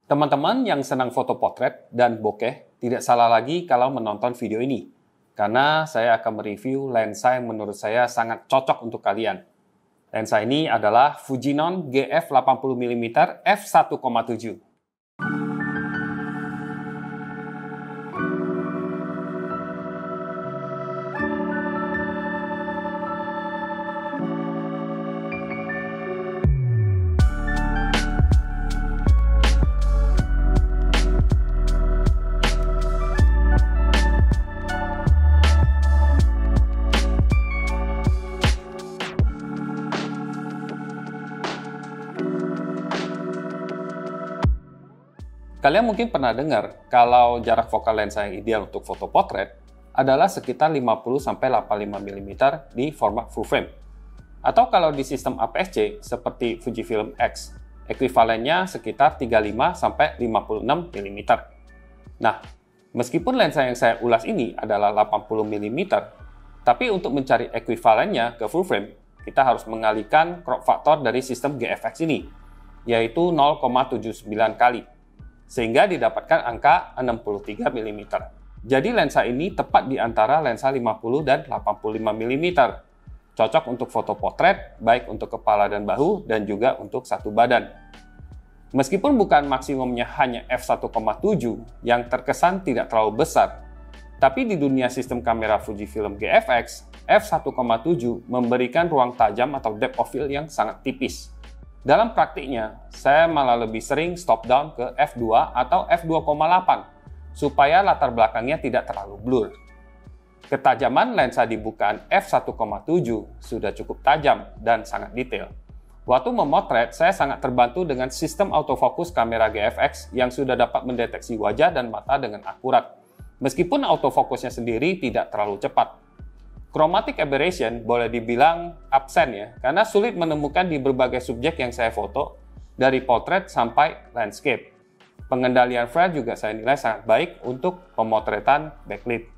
Teman-teman yang senang foto potret dan bokeh tidak salah lagi kalau menonton video ini, karena saya akan mereview lensa yang menurut saya sangat cocok untuk kalian. Lensa ini adalah Fujinon GF 80mm f1.7. Kalian mungkin pernah dengar kalau jarak fokal lensa yang ideal untuk foto potret adalah sekitar 50-85 mm di format full frame. Atau kalau di sistem APS-C seperti Fujifilm X, ekuivalennya sekitar 35-56 mm. Nah, meskipun lensa yang saya ulas ini adalah 80 mm, tapi untuk mencari ekuivalennya ke full frame, kita harus mengalihkan crop factor dari sistem GFX ini, yaitu 0,79 kali. Sehingga didapatkan angka 63 mm. Jadi lensa ini tepat di antara lensa 50 dan 85 mm. Cocok untuk foto potret, baik untuk kepala dan bahu, dan juga untuk satu badan. Meskipun bukan maksimumnya hanya f1.7 yang terkesan tidak terlalu besar, tapi di dunia sistem kamera Fujifilm GFX, f1.7 memberikan ruang tajam atau depth of field yang sangat tipis. Dalam praktiknya, saya malah lebih sering stop down ke f2 atau f2.8 supaya latar belakangnya tidak terlalu blur. Ketajaman lensa di bukaan f1.7 sudah cukup tajam dan sangat detail. Waktu memotret, saya sangat terbantu dengan sistem autofocus kamera GFX yang sudah dapat mendeteksi wajah dan mata dengan akurat. Meskipun autofokusnya sendiri tidak terlalu cepat. Chromatic aberration boleh dibilang absen ya, karena sulit menemukan di berbagai subjek yang saya foto, dari potret sampai landscape. Pengendalian flare juga saya nilai sangat baik untuk pemotretan backlit.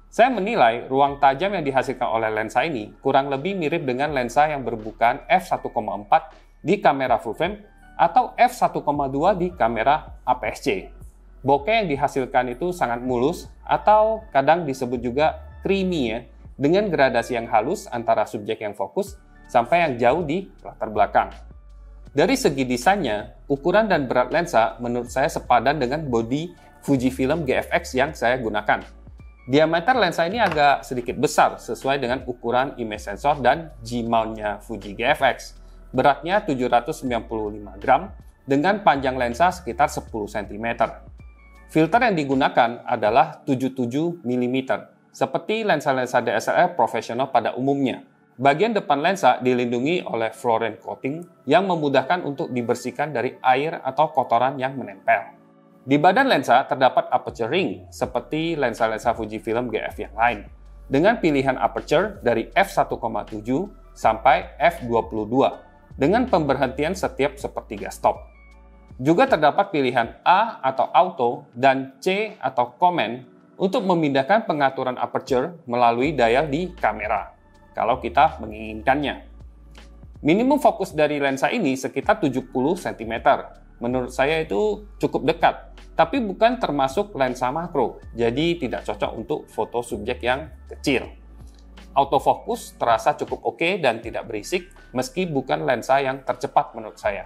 Saya menilai ruang tajam yang dihasilkan oleh lensa ini kurang lebih mirip dengan lensa yang berbukaan f1.4 di kamera full frame atau f1.2 di kamera APS-C. Bokeh yang dihasilkan itu sangat mulus atau kadang disebut juga creamy ya, dengan gradasi yang halus antara subjek yang fokus sampai yang jauh di latar belakang. Dari segi desainnya, ukuran dan berat lensa menurut saya sepadan dengan bodi Fujifilm GFX yang saya gunakan. Diameter lensa ini agak sedikit besar sesuai dengan ukuran image sensor dan G-mount-nya Fuji GFX. Beratnya 795 gram dengan panjang lensa sekitar 10 cm. Filter yang digunakan adalah 77 mm. Seperti lensa-lensa DSLR profesional pada umumnya. Bagian depan lensa dilindungi oleh fluorine coating yang memudahkan untuk dibersihkan dari air atau kotoran yang menempel. Di badan lensa terdapat aperture ring seperti lensa-lensa Fujifilm GF yang lain, dengan pilihan aperture dari f1.7 sampai f22 dengan pemberhentian setiap sepertiga stop. Juga terdapat pilihan A atau auto dan C atau command untuk memindahkan pengaturan aperture melalui dial di kamera, kalau kita menginginkannya. Minimum fokus dari lensa ini sekitar 70 cm. Menurut saya itu cukup dekat, tapi bukan termasuk lensa makro, jadi tidak cocok untuk foto subjek yang kecil. Autofocus terasa cukup oke dan tidak berisik, meski bukan lensa yang tercepat menurut saya.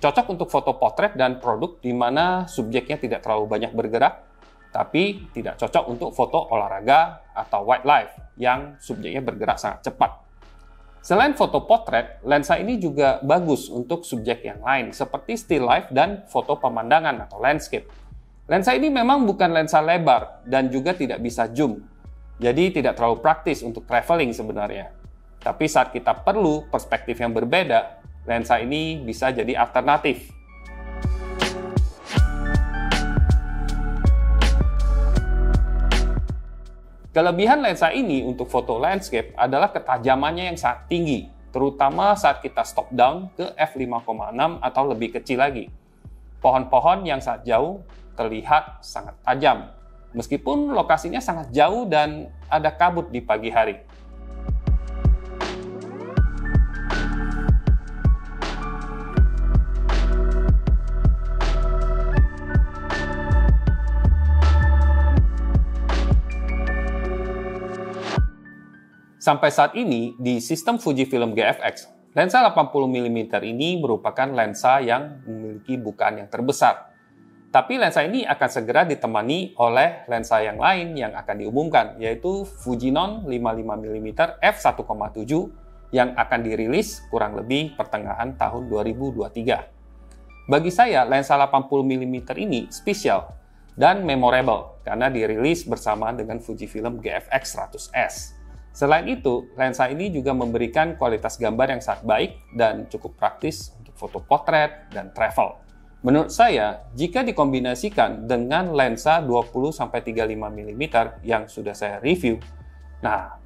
Cocok untuk foto potret dan produk di mana subjeknya tidak terlalu banyak bergerak, tapi tidak cocok untuk foto olahraga atau wildlife yang subjeknya bergerak sangat cepat. Selain foto potret, lensa ini juga bagus untuk subjek yang lain seperti still life dan foto pemandangan atau landscape. Lensa ini memang bukan lensa lebar dan juga tidak bisa zoom, jadi tidak terlalu praktis untuk traveling sebenarnya. Tapi saat kita perlu perspektif yang berbeda, lensa ini bisa jadi alternatif. Kelebihan lensa ini untuk foto landscape adalah ketajamannya yang sangat tinggi, terutama saat kita stop down ke f5.6 atau lebih kecil lagi. Pohon-pohon yang sangat jauh terlihat sangat tajam, meskipun lokasinya sangat jauh dan ada kabut di pagi hari. Sampai saat ini, di sistem Fujifilm GFX, lensa 80mm ini merupakan lensa yang memiliki bukaan yang terbesar. Tapi lensa ini akan segera ditemani oleh lensa yang lain yang akan diumumkan, yaitu Fujinon 55mm f1.7 yang akan dirilis kurang lebih pertengahan tahun 2023. Bagi saya, lensa 80mm ini spesial dan memorable karena dirilis bersamaan dengan Fujifilm GFX 100S. Selain itu, lensa ini juga memberikan kualitas gambar yang sangat baik dan cukup praktis untuk foto potret dan travel. Menurut saya, jika dikombinasikan dengan lensa 20-35mm yang sudah saya review, nah,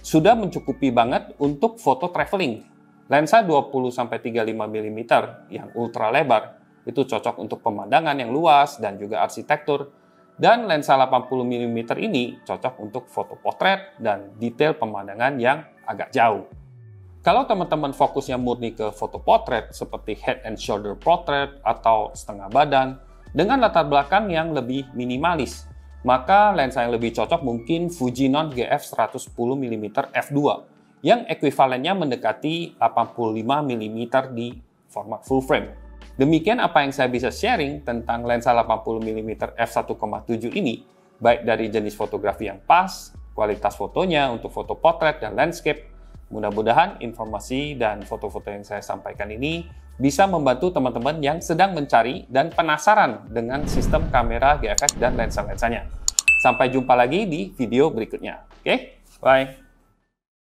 sudah mencukupi banget untuk foto traveling. Lensa 20-35mm yang ultra lebar itu cocok untuk pemandangan yang luas dan juga arsitektur. Dan lensa 80mm ini cocok untuk foto potret dan detail pemandangan yang agak jauh. Kalau teman-teman fokusnya murni ke foto potret seperti head and shoulder portrait atau setengah badan dengan latar belakang yang lebih minimalis, maka lensa yang lebih cocok mungkin Fujinon GF 110mm f2 yang ekuivalennya mendekati 85mm di format full frame. Demikian apa yang saya bisa sharing tentang lensa 80mm f1.7 ini, baik dari jenis fotografi yang pas, kualitas fotonya untuk foto potret dan landscape. Mudah-mudahan informasi dan foto-foto yang saya sampaikan ini bisa membantu teman-teman yang sedang mencari dan penasaran dengan sistem kamera GFX dan lensa-lensanya. Sampai jumpa lagi di video berikutnya. Oke, bye!